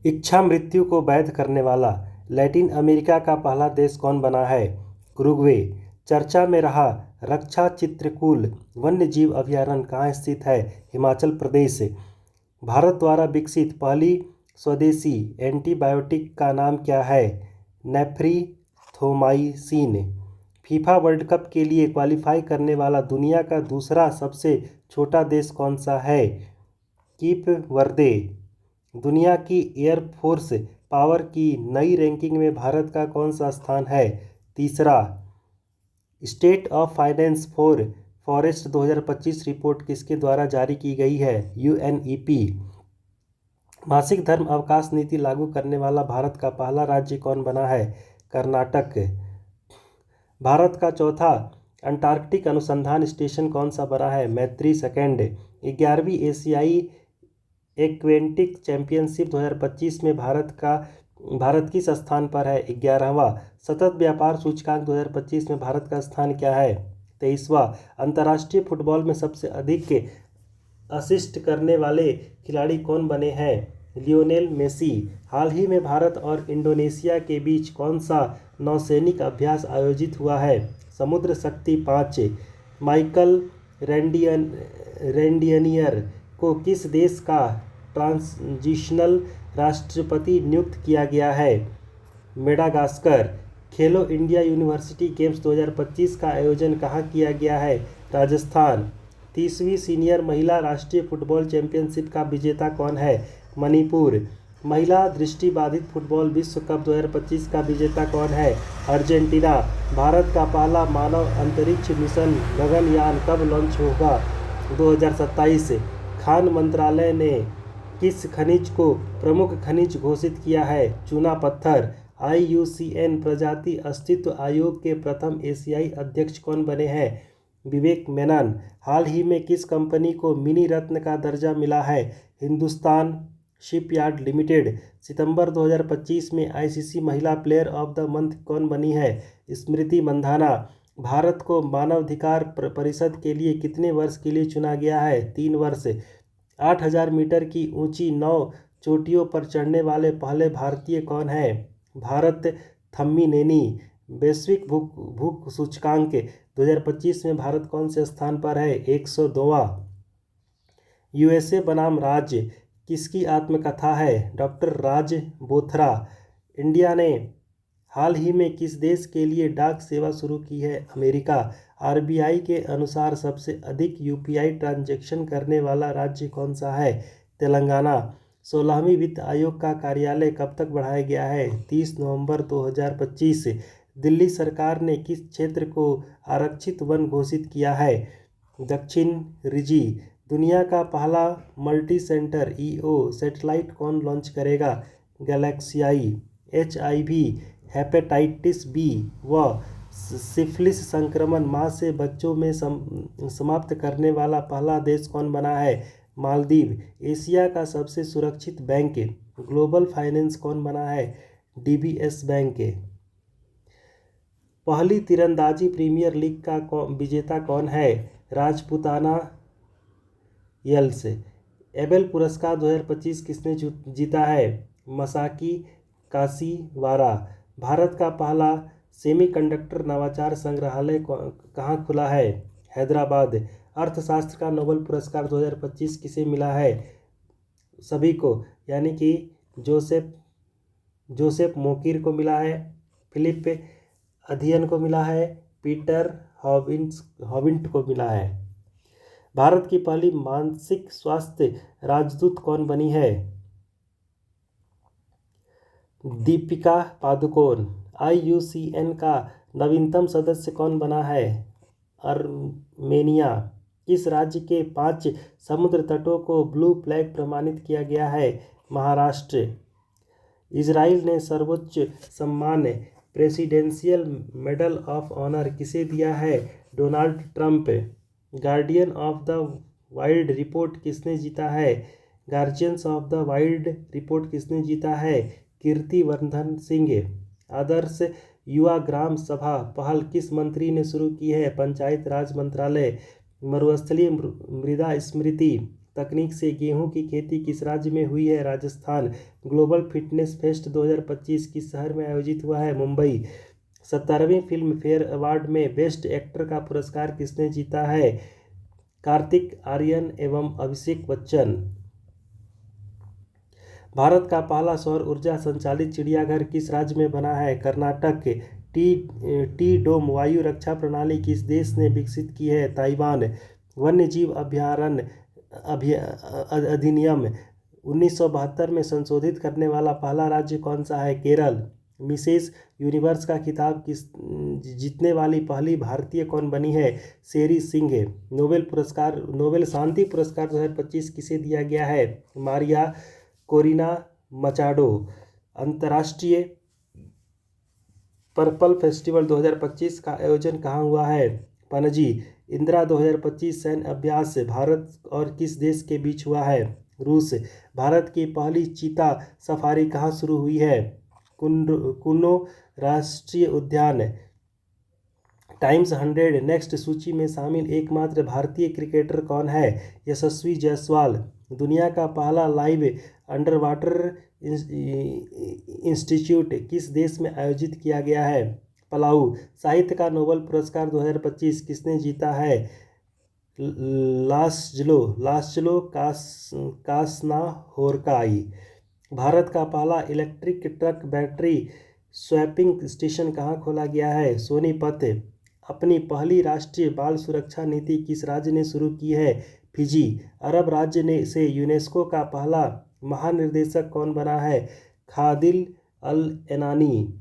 इच्छा मृत्यु को वैध करने वाला लैटिन अमेरिका का पहला देश कौन बना है? उरुग्वे। चर्चा में रहा रक्षा चित्रकूल वन्यजीव अभयारण्य कहाँ स्थित है? हिमाचल प्रदेश। भारत द्वारा विकसित पहली स्वदेशी एंटीबायोटिक का नाम क्या है? नेफ्रीथोमाइसिन। फीफा वर्ल्ड कप के लिए क्वालिफाई करने वाला दुनिया का दूसरा सबसे छोटा देश कौन सा है? कीप वर्दे। दुनिया की एयरफोर्स पावर की नई रैंकिंग में भारत का कौन सा स्थान है? तीसरा। State of finance for forest 2025 report किसके द्वारा जारी की गई है? UNEP। मासिक धर्म अवकाश नीति लागू करने वाला भारत का पहला राज्य कौन बना है? कर्नाटक। भारत का चौथा अंटार्कटिक अनुसंधान स्टेशन कौन सा बना है? मैत्री सेकंड। 11वीं एशियाई एक्वेटिक चैंपियनशिप 2025 में भारत किस स्थान पर है? 11वां। सतत व्यापार सूचकांक 2025 में भारत का स्थान क्या है? 23वां। अंतर्राष्ट्रीय फुटबॉल में सबसे अधिक असिस्ट करने वाले खिलाड़ी कौन बने हैं? Lionel Messi. हाल ही में भारत और इंडोनेशिया के बीच कौन सा नौसैनिक अभ्यास आयोजित हुआ है? समुद्र शक्ति 5। माइकल रेंडियनियर को किस देश का ट्रांजिशनल राष्ट्रपति नियुक्त किया गया है? मेडागास्कर। खेलो इंडिया यूनिवर्सिटी गेम्स 2025 का आयोजन कहाँ किया गया है? राजस्थान। 30वीं सीनियर महिला राष्ट्रीय फुटबॉल चैंपियनशिप का विजेता कौन है? मणिपुर। महिला दृष्टिबाधित फुटबॉल विश्व कप 2025 का विजेता कौन है? अर्जेंटीना। भारत का पहला मानव अंतरिक्ष मिशन गगनयान कब लॉन्च होगा? 2027। खान मंत्रालय ने किस खनिज को प्रमुख खनिज घोषित किया है? चूना पत्थर। IUCN प्रजाति अस्तित्व आयोग के प्रथम एशियाई अध्यक्ष कौन बने हैं? विवेक मेनन। हाल ही में किस कंपनी को मिनी रत्न का दर्जा मिला है? Hindustan shipyard limited. सितंबर 2025 में ICC महिला प्लेयर ऑफ द मंथ कौन बनी है? स्मृति मंधाना। भारत को मानवाधिकार परिषद के लिए कितने वर्ष के लिए चुना गया है? 3 वर्ष। 8000 मीटर की ऊंची 9 चोटियों पर चढ़ने वाले पहले भारतीय कौन है? भारत थम्मीनेनी। वैश्विक भूख सूचकांक 2025 में भारत कौन से स्थान पर है? 102वां। USA बनाम राज्य किसकी आत्मकथा है? डॉक्टर राज बोथरा। इंडिया ने हाल ही में किस देश के लिए डाक सेवा शुरू की है? अमेरिका। RBI के अनुसार सबसे अधिक UPI ट्रांजैक्शन करने वाला राज्य कौन सा है? तेलंगाना। 16वीं वित्त आयोग का कार्यालय कब तक बढ़ाया गया है? 30 नवंबर 2025। दिल्ली सरकार ने किस क्षेत्र को आरक्षित वन घोषित किया है? दक्षिण रिजी। दुनिया का पहला मल्टी सेंटर EO सैटेलाइट कौन लॉन्च करेगा? गैलेक्सियाई। HIV हेपेटाइटिस B व सिफिलिस संक्रमण मां से बच्चों में समाप्त करने वाला पहला देश कौन बना है? मालदीव। एशिया का सबसे सुरक्षित बैंक ग्लोबल फाइनेंस कौन बना है? DBS bank. पहली तीरंदाजी प्रीमियर लीग का विजेता कौन है? राजपूताना यल्स। एबेल पुरस्कार 2025 किसने जीता है? मसाकी काशीवारा। भारत का पहला सेमीकंडक्टर नवाचार संग्रहालय कहाँ खुला है? हैदराबाद। अर्थशास्त्र का नोबेल पुरस्कार 2025 किसे मिला है? सभी को, यानी कि जोसेफ मोकिर को मिला है, फिलिप अध्ययन को मिला है, पीटर हॉबिंट को मिला है। भारत की पहली मानसिक स्वास्थ्य राजदूत कौन बनी है? दीपिका पादुकोण। IUCN का नवीनतम सदस्य कौन बना है? अर्मेनिया। किस राज्य के 5 समुद्र तटों को ब्लू फ्लैग प्रमाणित किया गया है? महाराष्ट्र। इजराइल ने सर्वोच्च सम्मान प्रेसिडेंशियल मेडल ऑफ ऑनर किसे दिया है? Donald Trump. Guardian of the wild report किसने जीता है? Guardians of the wild report किसने जीता है? कीर्तिवर्धन सिंह। आदर्श युवा ग्राम सभा पहल किस मंत्री ने शुरू की है? पंचायत राज मंत्रालय। मरुस्थलीय मृदा स्मृति तकनीक से गेहूं की खेती किस राज्य में हुई है? राजस्थान। ग्लोबल फिटनेस फेस्ट 2025 किस शहर में आयोजित हुआ है? मुंबई। 17वीं फिल्म फेयर अवार्ड में बेस्ट एक्टर का पुरस्कार किसने जीता है? कार्तिक आर्यन एवं अभिषेक बच्चन। भारत का पहला सौर ऊर्जा संचालित चिड़ियाघर किस राज्य में बना है? कर्नाटक। टी डोम वायु रक्षा प्रणाली किस देश ने विकसित की है? ताइवान। वन्यजीव अभयारण्य अधिनियम 1972 में संशोधित करने वाला पहला राज्य कौन सा है? केरल। मिसेस यूनिवर्स का खिताब जीतने वाली पहली भारतीय कौन बनी है? शेरी सिंह। नोबेल शांति पुरस्कार 2025 किसे दिया गया है? Maria Corina Machado. अंतर्राष्ट्रीय पर्पल फेस्टिवल 2025 का आयोजन कहाँ हुआ है? पणजी। इंदिरा 2025 सैन्य अभ्यास भारत और किस देश के बीच हुआ है? रूस। भारत की पहली चीता सफारी कहाँ शुरू हुई है? कुन्नो राष्ट्रीय उद्यान। टाइम्स 100 नेक्स्ट सूची में शामिल एकमात्र भारतीय क्रिकेटर कौन है? यशस्वी जायसवाल। दुनिया का पहला लाइव अंडर वाटर इंस्टीट्यूट किस देश में आयोजित किया गया है? पलाऊ। साहित्य का नोबेल पुरस्कार 2025 किसने जीता है? लास्लो कास्नाहोरकाई। भारत का पहला electric truck battery swapping station कहाँ खोला गया है? सोनीपत। अपनी पहली राष्ट्रीय बाल सुरक्षा नीति किस राज्य ने शुरू की है? फिजी। अरब राज्य से यूनेस्को का पहला महानिदेशक कौन बना है? खादिल अल एनानी।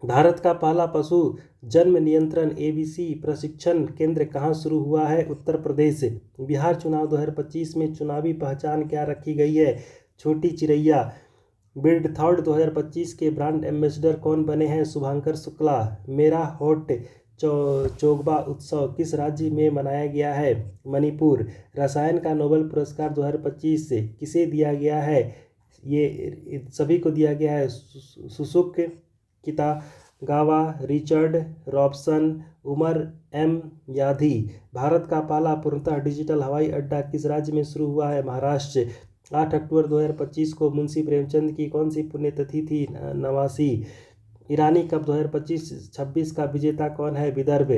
भारत का पहला पशु जन्म नियंत्रण एबीसी प्रशिक्षण केंद्र कहाँ शुरू हुआ है? उत्तर प्रदेश। बिहार चुनाव 2025 में चुनावी पहचान क्या रखी गई है? छोटी चिरैया। बिल्डथॉर्ड 2025 के ब्रांड एम्बेसडर कौन बने हैं? शुभांकर शुक्ला। मेरा हॉट चोगबा उत्सव किस राज्य में मनाया गया है? मणिपुर। रसायन का नोबेल पुरस्कार 2025 किसे दिया गया है? ये सभी को दिया गया है। Susumu Kitagawa, Richard Robson, Omar M Yaghi. Bharat का पहला पूर्णतः डिजिटल हवाई अड्डा किस राज्य में शुरू हुआ है? महाराष्ट्र। 8 अक्टूबर 2025 को मुंशी प्रेमचंद की कौन सी पुण्यतिथि थी? 89। ईरानी कप 2025-26 का विजेता कौन है? विदर्भ।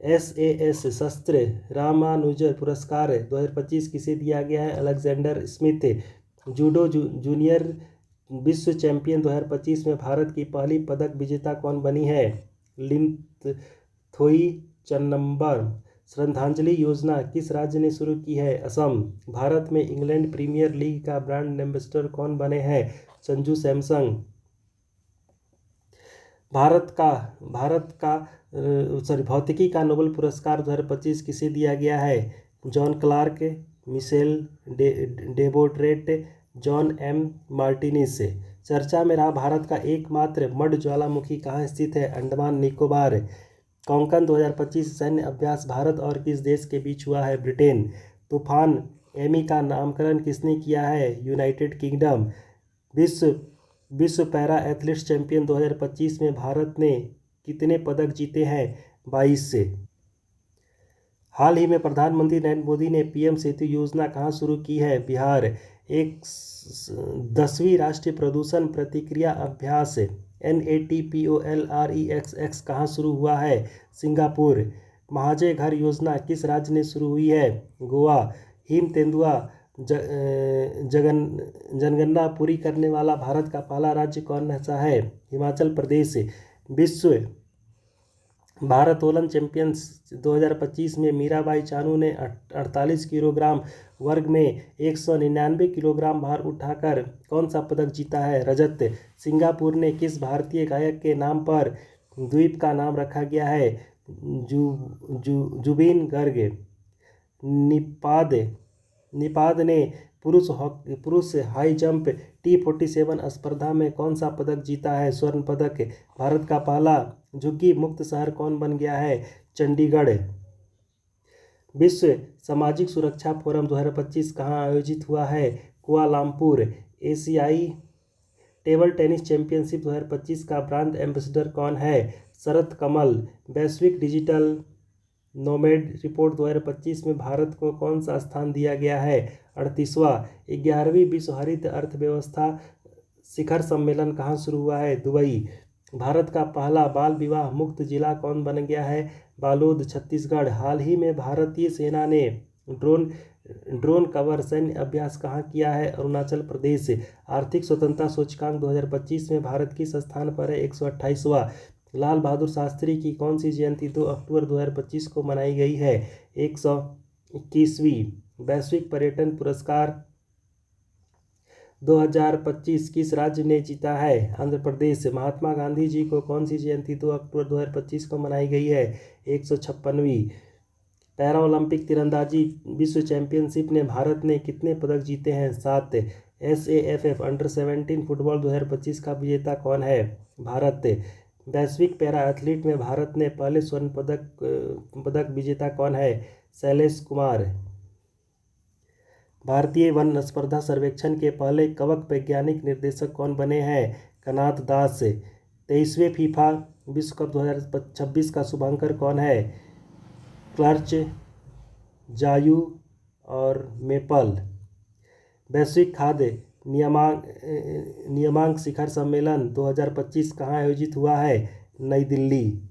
SAS शस्त्र रामानुजन पुरस्कार 2025 किसे दिया गया है? Alexander Smith. जूडो जूनियर विश्व चैंपियन 2025 में भारत की पहली पदक विजेता कौन बनी है? लिनथोई चन्नम्बर। श्रद्धांजलि योजना किस राज्य ने शुरू की है? असम। भारत में इंग्लैंड प्रीमियर लीग का ब्रांड एम्बेसडर कौन बने हैं? संजू सैमसंग। भौतिकी का नोबेल पुरस्कार 2025 किसे दिया गया है? John Clarke, Michel Devoret, John M Martinis. चर्चा में रहा भारत का एकमात्र मड ज्वालामुखी कहाँ स्थित है? अंडमान निकोबार। कोंकण 2025 सैन्य अभ्यास भारत और किस देश के बीच हुआ है? ब्रिटेन। तूफान एमी का नामकरण किसने किया है? United kingdom. विश्व पैरा एथलीट्स चैंपियन 2025 में भारत ने कितने पदक जीते हैं? 22 से। हाल ही में प्रधानमंत्री नरेंद्र मोदी ने PM सेतु योजना कहाँ शुरू की है? बिहार। 10वीं राष्ट्रीय प्रदूषण प्रतिक्रिया अभ्यास NATPOLREXX कहाँ शुरू हुआ है? सिंगापुर। महाजय घर योजना किस राज्य ने शुरू हुई है? गोवा। हिम तेंदुआ जनगणना पूरी करने वाला भारत का पहला राज्य कौन सा है? हिमाचल प्रदेश। विश्व भारोत्तोलन चैंपियंस 2025 में मीराबाई चानू ने 48 किलोग्राम वर्ग में 199 किलोग्राम भार उठाकर कौन सा पदक जीता है? रजत। सिंगापुर ने किस भारतीय गायक के नाम पर द्वीप का नाम रखा गया है? जुबिन गर्ग। निपाद ने पुरुष हाई जंप T47 स्पर्धा में कौन सा पदक जीता है? स्वर्ण पदक। भारत का पहला झुग्गी मुक्त शहर कौन बन गया है? चंडीगढ़। विश्व सामाजिक सुरक्षा फोरम 2025 कहाँ आयोजित हुआ है? कुआलालंपुर। एशियाई टेबल टेनिस चैंपियनशिप 2025 का ब्रांड एम्बेसडर कौन है? शरत कमल। वैश्विक डिजिटल नोमैड रिपोर्ट 2025 में भारत को कौन सा स्थान दिया गया है? 38वां। 11वीं विश्व हरित अर्थव्यवस्था शिखर सम्मेलन कहाँ शुरू हुआ है? दुबई। भारत का पहला बाल विवाह मुक्त जिला कौन बन गया है? बालोद, छत्तीसगढ़। हाल ही में भारतीय सेना ने ड्रोन कवर सैन्य अभ्यास कहाँ किया है? अरुणाचल प्रदेश। आर्थिक स्वतंत्रता सूचकांक 2025 में भारत किस स्थान पर है? 128वां। लाल बहादुर शास्त्री की कौन सी जयंती 2 अक्टूबर 2025 को मनाई गई है? 121वीं। वैश्विक पर्यटन पुरस्कार 2025 किस राज्य ने जीता है? आंध्र प्रदेश। महात्मा गांधी जी को कौन सी जयंती 2 अक्टूबर 2025 को मनाई गई है? 156वीं। पैरा ओलंपिक तीरंदाजी विश्व चैंपियनशिप में भारत ने कितने पदक जीते हैं? 7। SAFF अंडर-17 फुटबॉल 2025 का विजेता कौन है? भारत। वैश्विक पैरा एथलीट में भारत ने पहले स्वर्ण पदक विजेता कौन है? शैलेश कुमार। भारतीय वन स्पर्धा सर्वेक्षण के पहले कवक वैज्ञानिक निर्देशक कौन बने हैं? कनाथ दास। 23वें फीफा विश्व कप 2026 का शुभांकर कौन है? क्लर्च, जायू और मेपल। वैश्विक खाद्य नियामक शिखर सम्मेलन 2025 कहाँ आयोजित हुआ है? नई दिल्ली।